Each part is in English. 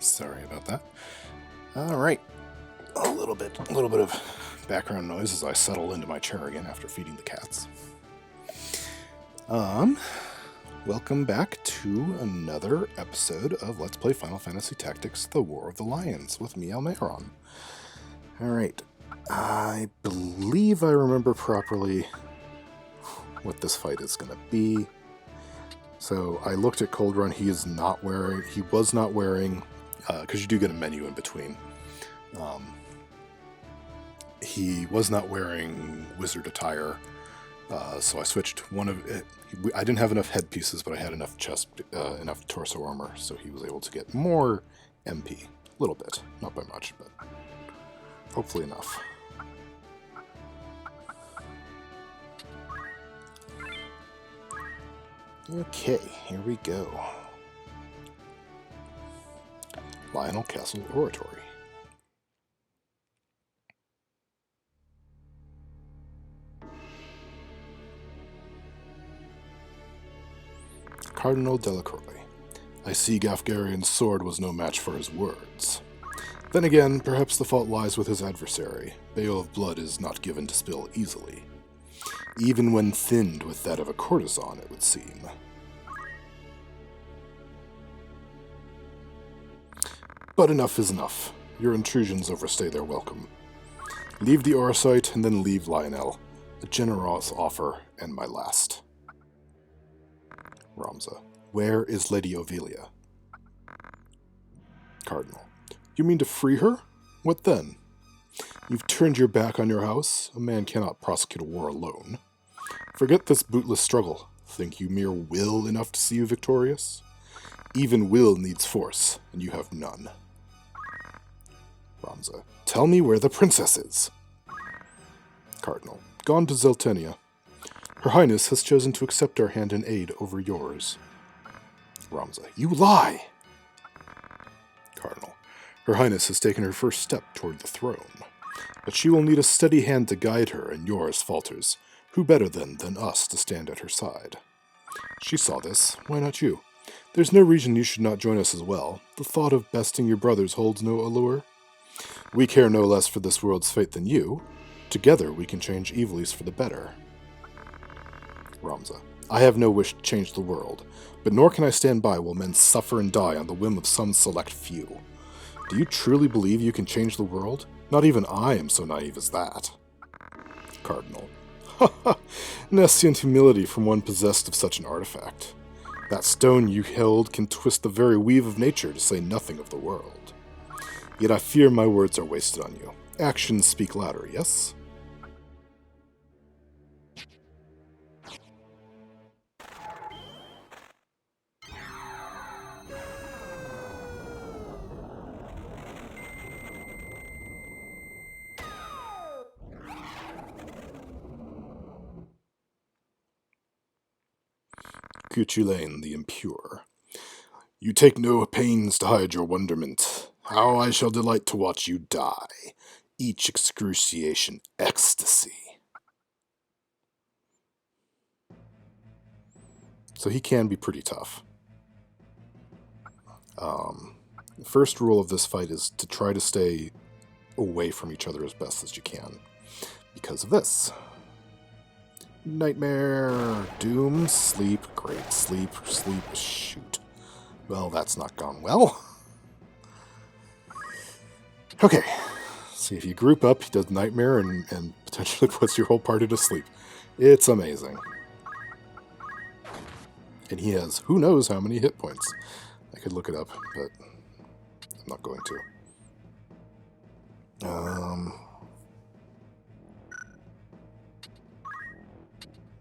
Sorry about that. All right, a little bit of background noise as I settle into my chair again after feeding the cats. Um, Welcome back to another episode of Let's Play Final Fantasy Tactics: The War of the Lions with me, Almeiron. All right, I believe I remember properly what this fight is going to be. So I looked at Cold Run. He was not wearing, because you do get a menu in between. He was not wearing wizard attire, so I switched one of it. I didn't have enough headpieces, but I had enough enough torso armor, so he was able to get more MP. A little bit, not by much, but hopefully enough. Okay, here we go. Lionel Castle Oratory. Cardinal Delacroix. I see Gafgarian's sword was no match for his words. Then again, perhaps the fault lies with his adversary. Bale of blood is not given to spill easily. Even when thinned with that of a courtesan, it would seem. But enough is enough. Your intrusions overstay their welcome. Leave the Auracite and then leave Lionel. A generous offer and my last. Ramza. Where is Lady Ovelia? Cardinal. You mean to free her? What then? You've turned your back on your house. A man cannot prosecute a war alone. Forget this bootless struggle. Think you mere will enough to see you victorious? Even will needs force, and you have none. Ramza. Tell me where the princess is. Cardinal. Gone to Zeltenia. Her Highness has chosen to accept our hand in aid over yours. Ramza. You lie! Cardinal. Her Highness has taken her first step toward the throne. But she will need a steady hand to guide her, and yours falters. Who better then than us to stand at her side? She saw this. Why not you? There's no reason you should not join us as well. The thought of besting your brothers holds no allure. We care no less for this world's fate than you. Together we can change evilies for the better. Ramza. I have no wish to change the world, but nor can I stand by while men suffer and die on the whim of some select few. Do you truly believe you can change the world? Not even I am so naive as that. Cardinal. Ha ha! Nescient humility from one possessed of such an artifact. That stone you held can twist the very weave of nature, to say nothing of the world. Yet I fear my words are wasted on you. Actions speak louder, yes? Cuchulain the Impure. You take no pains to hide your wonderment. How I shall delight to watch you die. Each excruciation ecstasy. So he can be pretty tough. The first rule of this fight is to try to stay away from each other as best as you can. Because of this. Nightmare, doom, sleep, great, sleep, shoot. Well, that's not gone well. Okay, see if you group up, he does Nightmare and potentially puts your whole party to sleep. It's amazing. And he has who knows how many hit points. I could look it up, but I'm not going to.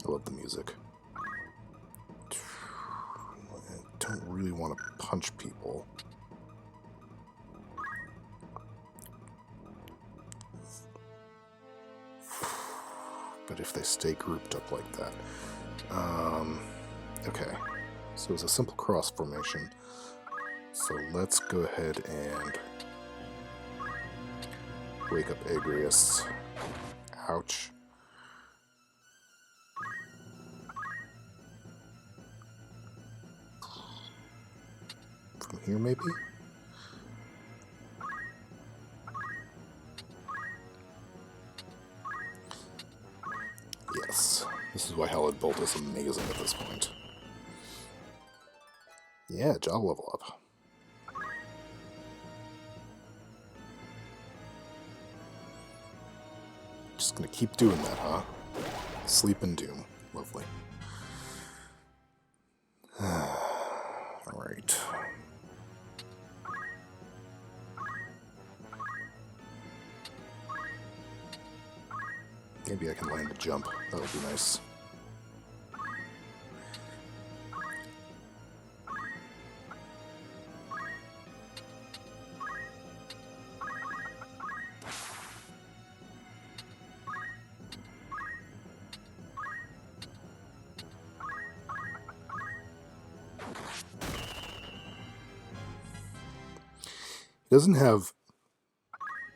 I love the music. I don't really want to punch people. But if they stay grouped up like that. Okay. So it's a simple cross formation. So let's go ahead and wake up Agrius. Ouch. From here, maybe? why Hallowed Bolt is amazing at this point. Yeah, job level up. Just gonna keep doing that, huh? Sleep and doom. Lovely. Alright. Maybe I can land a jump. That would be nice. He doesn't have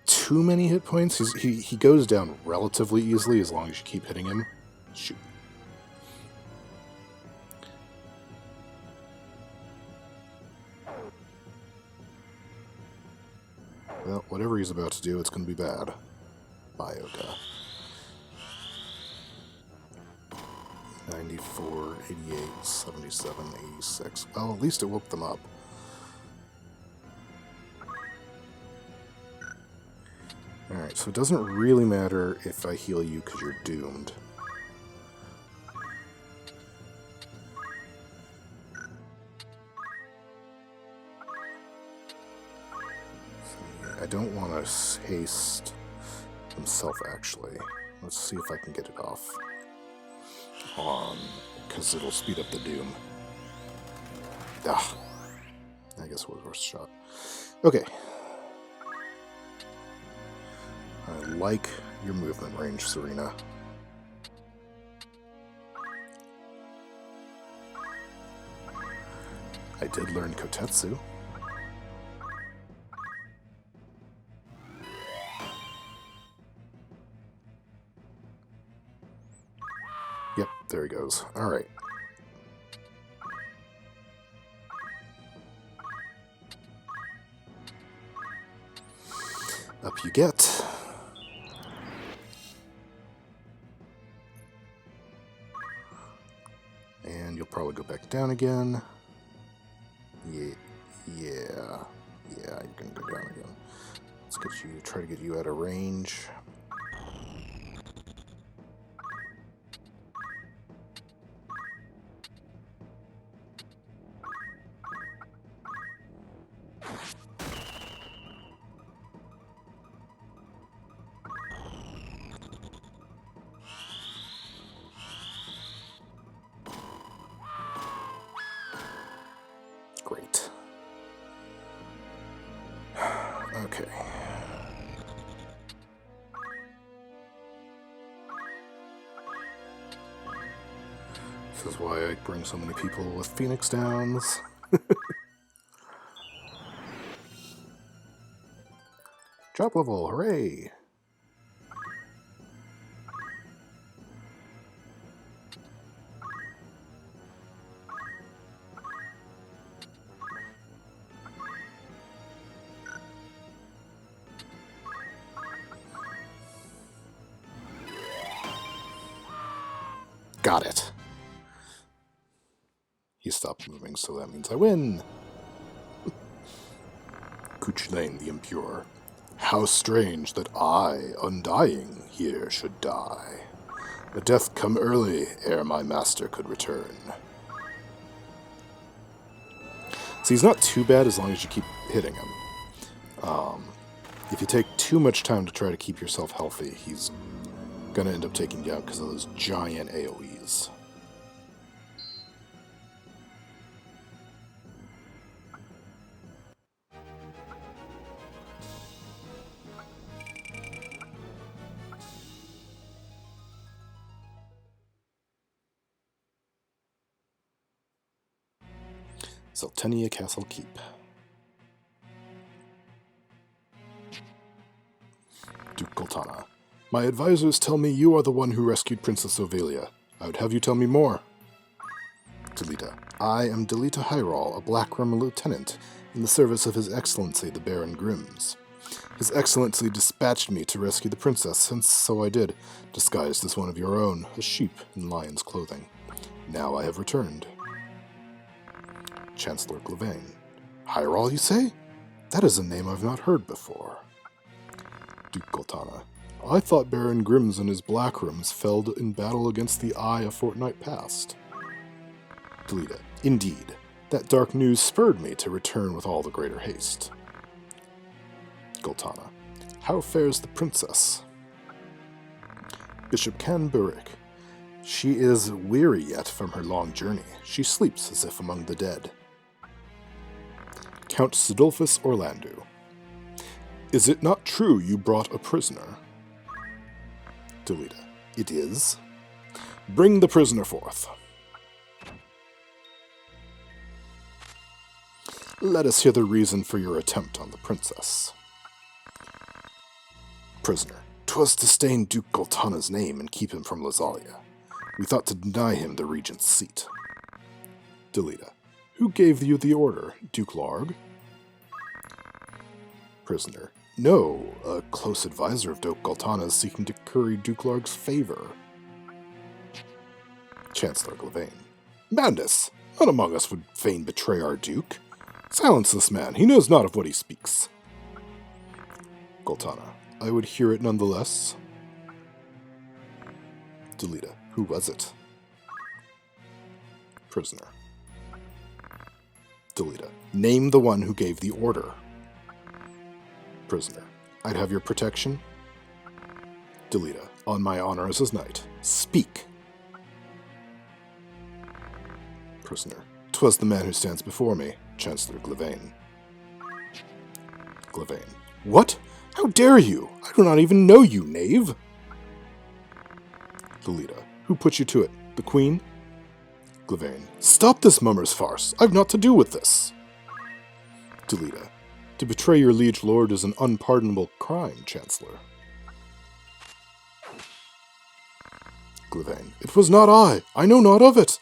too many hit points. He goes down relatively easily as long as you keep hitting him. Shoot. Well, whatever he's about to do, it's going to be bad. Bioka. 94, 88, 77, 86. Well, at least it woke them up. Alright, so it doesn't really matter if I heal you because you're doomed. I don't want to haste himself, actually. Let's see if I can get it off. On, because it'll speed up the doom. Ah, I guess it was worth a shot. Okay. I like your movement range, Serena. I did learn Kotetsu. Yep, there he goes. Alright. Up you get. And you'll probably go back down again. Yeah, you're gonna go down again. Let's get you, try to get you out of range. Great. Okay. This is why I bring so many people with Phoenix Downs. Job level, hooray! Got it. He stopped moving, so that means I win. Kuchlain the Impure. How strange that I, undying, here should die. A death come early, ere my master could return. See, he's not too bad as long as you keep hitting him. If you take too much time to try to keep yourself healthy, he's gonna end up taking you out because of those giant AoEs. Zeltenia Castle Keep. Duke Goltana. My advisors tell me you are the one who rescued Princess Ovelia. I would have you tell me more. Delita. I am Delita Hyrule, a Black Rum lieutenant, in the service of His Excellency the Baron Grimms. His Excellency dispatched me to rescue the princess, and so I did, disguised as one of your own, a sheep in lion's clothing. Now I have returned. Chancellor Glavain. Hyrule, you say? That is a name I've not heard before. Duke Goltana. I thought Baron Grims and his Black Rooms fell in battle against the Eye a fortnight past. Delita. Indeed. That dark news spurred me to return with all the greater haste. Goltana. How fares the princess? Bishop Canberrick. She is weary yet from her long journey. She sleeps as if among the dead. Count Sidolphus Orlando. Is it not true you brought a prisoner? Delita. It is. Bring the prisoner forth. Let us hear the reason for your attempt on the princess. Prisoner. 'Twas to stain Duke Goltana's name and keep him from Lazalia. We thought to deny him the regent's seat. Delita. Who gave you the order, Duke Larg? Prisoner. No, a close advisor of Duke Goltana is seeking to curry Duke Larg's favor. Chancellor Glavain. Madness! None among us would fain betray our Duke. Silence this man, he knows not of what he speaks. Goltana. I would hear it nonetheless. Delita. Who was it? Prisoner. Delita. Name the one who gave the order. Prisoner. I'd have your protection. Delita. On my honor as his knight. Speak. Prisoner. 'Twas the man who stands before me, Chancellor Glavain. Glavain. What? How dare you? I do not even know you, knave! Delita. Who put you to it? The Queen? Glavain. Stop this mummer's farce. I've naught to do with this. Delita. To betray your liege lord is an unpardonable crime, Chancellor. Glavain. It was not I. I know not of it.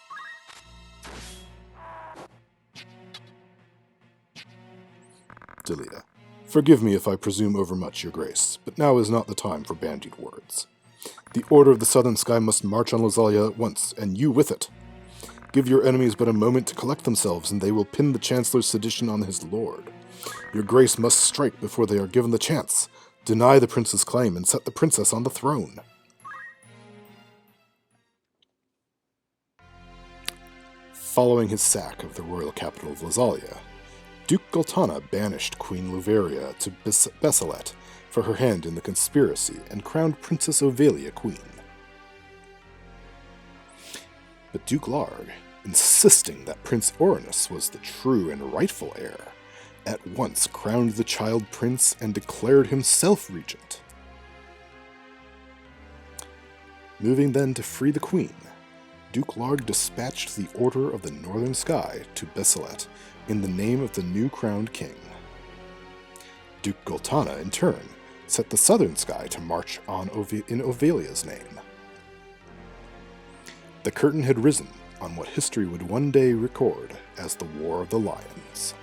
Delita. Forgive me if I presume overmuch, your grace, but now is not the time for bandied words. The Order of the Southern Sky must march on Lazalia at once, and you with it. Give your enemies but a moment to collect themselves, and they will pin the Chancellor's sedition on his lord. Your grace must strike before they are given the chance. Deny the prince's claim and set the princess on the throne. Following his sack of the royal capital of Lazalia, Duke Goltana banished Queen Luveria to Besselet for her hand in the conspiracy and crowned Princess Ovelia queen. But Duke Larg, insisting that Prince Orinus was the true and rightful heir, at once crowned the child prince and declared himself regent. Moving then to free the queen, Duke Larg dispatched the Order of the Northern Sky to Besselet in the name of the new crowned king. Duke Goltana, in turn, set the Southern Sky to march on in Ovelia's name. The curtain had risen on what history would one day record as the War of the Lions.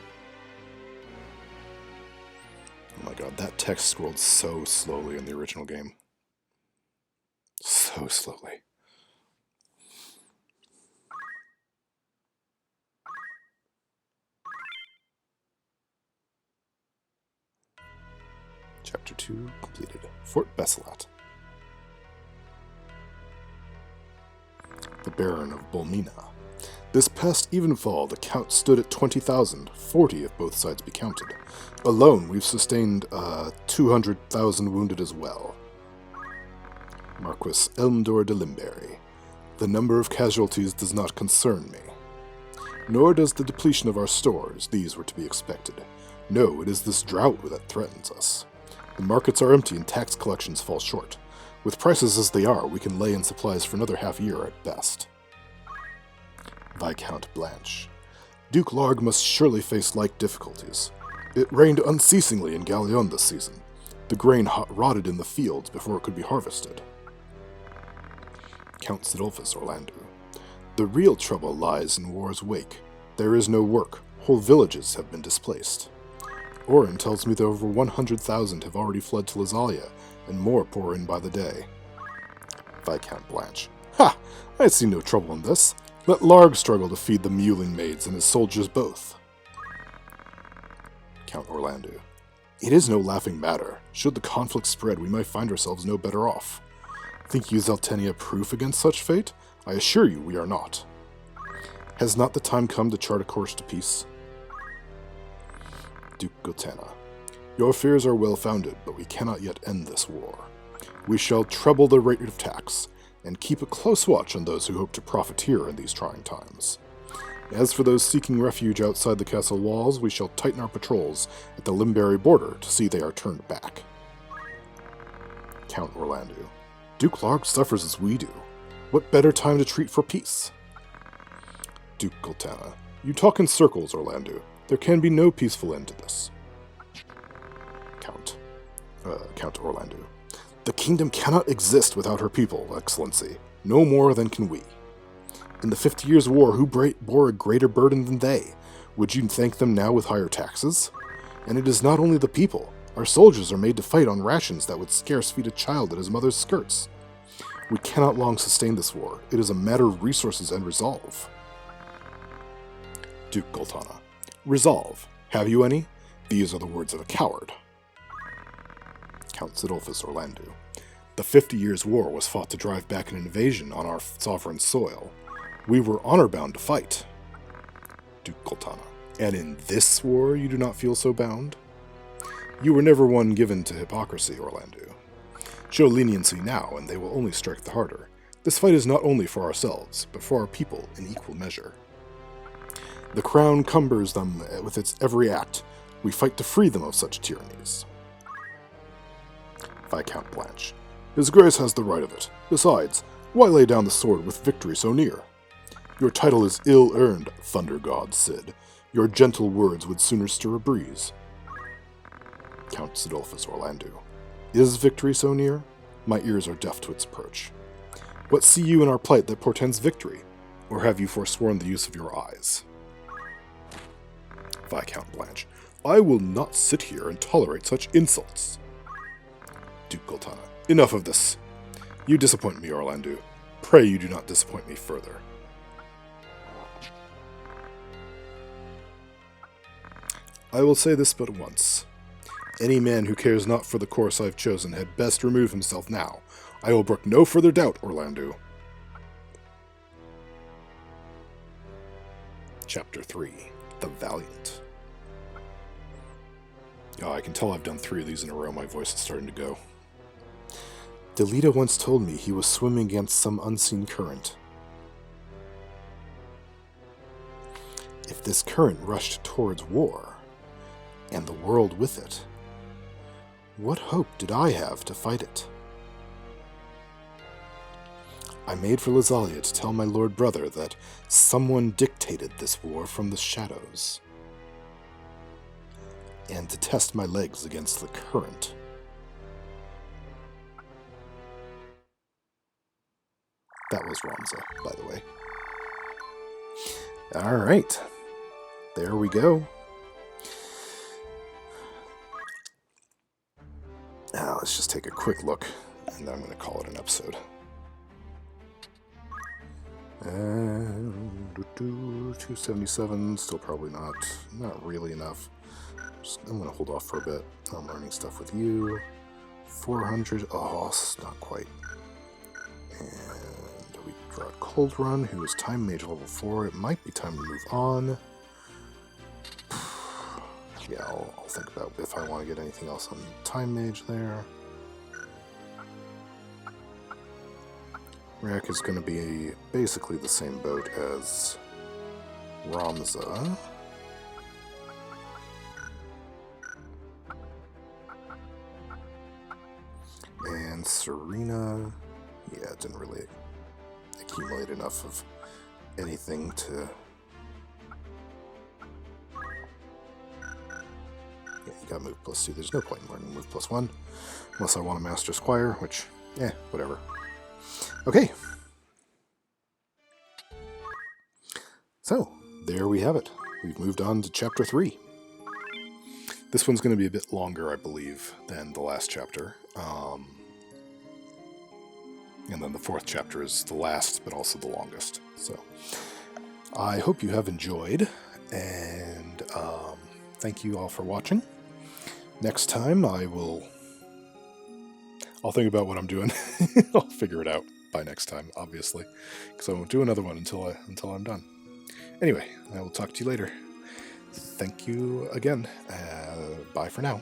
Oh my god, that text scrolled so slowly in the original game. So slowly. Chapter 2 completed. Fort Besselet. The Baron of Bolmina. This past evenfall, the count stood at 20,000, 40 if both sides be counted. Alone, we've sustained 200,000 wounded as well. Marquis Elmdor de Limberry. The number of casualties does not concern me. Nor does the depletion of our stores. These were to be expected. No, it is this drought that threatens us. The markets are empty and tax collections fall short. With prices as they are, we can lay in supplies for another half year at best. Viscount Blanche. Duke Larg must surely face like difficulties. It rained unceasingly in Galleon this season. The grain rotted in the fields before it could be harvested. Count Sidolphus Orlando. The real trouble lies in war's wake. There is no work. Whole villages have been displaced. Orin tells me that over 100,000 have already fled to Lazalia, and more pour in by the day. Viscount Blanche. Ha! I see no trouble in this. Let Larg struggle to feed the mewling maids and his soldiers both. Count Orlando. It is no laughing matter. Should the conflict spread, we might find ourselves no better off. Think you Zeltenia proof against such fate? I assure you we are not. Has not the time come to chart a course to peace? Duke Gotana. Your fears are well-founded, but we cannot yet end this war. We shall treble the rate of tax, and keep a close watch on those who hope to profiteer in these trying times. As for those seeking refuge outside the castle walls, we shall tighten our patrols at the Limberry border to see they are turned back. Count Orlando. Duke Larg suffers as we do. What better time to treat for peace? Duke Gultana. You talk in circles, Orlando. There can be no peaceful end to this. Count Orlando. The kingdom cannot exist without her people, Excellency. No more than can we. In the 50 Years' War, who bore a greater burden than they? Would you thank them now with higher taxes? And it is not only the people. Our soldiers are made to fight on rations that would scarce feed a child at his mother's skirts. We cannot long sustain this war. It is a matter of resources and resolve. Duke Gultana. Resolve. Have you any? These are the words of a coward. Count Zidolphus Orlando. The 50 Years' War was fought to drive back an invasion on our sovereign soil. We were honor-bound to fight. Duke Gultana. And in this war you do not feel so bound? You were never one given to hypocrisy, Orlando. Show leniency now, and they will only strike the harder. This fight is not only for ourselves, but for our people in equal measure. The crown cumbers them with its every act. We fight to free them of such tyrannies. Viscount Blanche. His Grace has the right of it. Besides, why lay down the sword with victory so near? Your title is ill-earned, Thunder God Cid. Your gentle words would sooner stir a breeze. Count Zidolphus Orlando. Is victory so near? My ears are deaf to its approach. What see you in our plight that portends victory? Or have you forsworn the use of your eyes? Viscount Blanche. I will not sit here and tolerate such insults. Duke Gultana. Enough of this. You disappoint me, Orlando. Pray you do not disappoint me further. I will say this but once. Any man who cares not for the course I have chosen had best remove himself now. I will brook no further doubt, Orlando. Chapter 3. The Valiant. Oh, I can tell I've done 3 of these in a row. My voice is starting to go. Delita once told me he was swimming against some unseen current. If this current rushed towards war, and the world with it, what hope did I have to fight it? I made for Lazalia to tell my lord brother that someone dictated this war from the shadows, and to test my legs against the current. That was Ramza, by the way. Alright. There we go. Now, let's just take a quick look, and then I'm going to call it an episode. 277, still probably not really enough. I'm going to hold off for a bit. I'm learning stuff with you. 400, oh, not quite. And we draw Cold Run, who is Time Mage level 4. It might be time to move on. Yeah, I'll think about if I want to get anything else on Time Mage there. Rack is going to be basically the same boat as Ramza. And Serena, yeah, it didn't really accumulate enough of anything to... Yeah, you got move +2. There's no point in learning move +1, unless I want to master Squire, which, whatever. Okay. So, there we have it. We've moved on to Chapter 3. This one's going to be a bit longer, I believe, than the last chapter. And then the fourth chapter is the last, but also the longest. So I hope you have enjoyed, and thank you all for watching. Next time I'll think about what I'm doing. I'll figure it out by next time, obviously, because I won't do another one until I'm done. Anyway, I will talk to you later. Thank you again. Bye for now.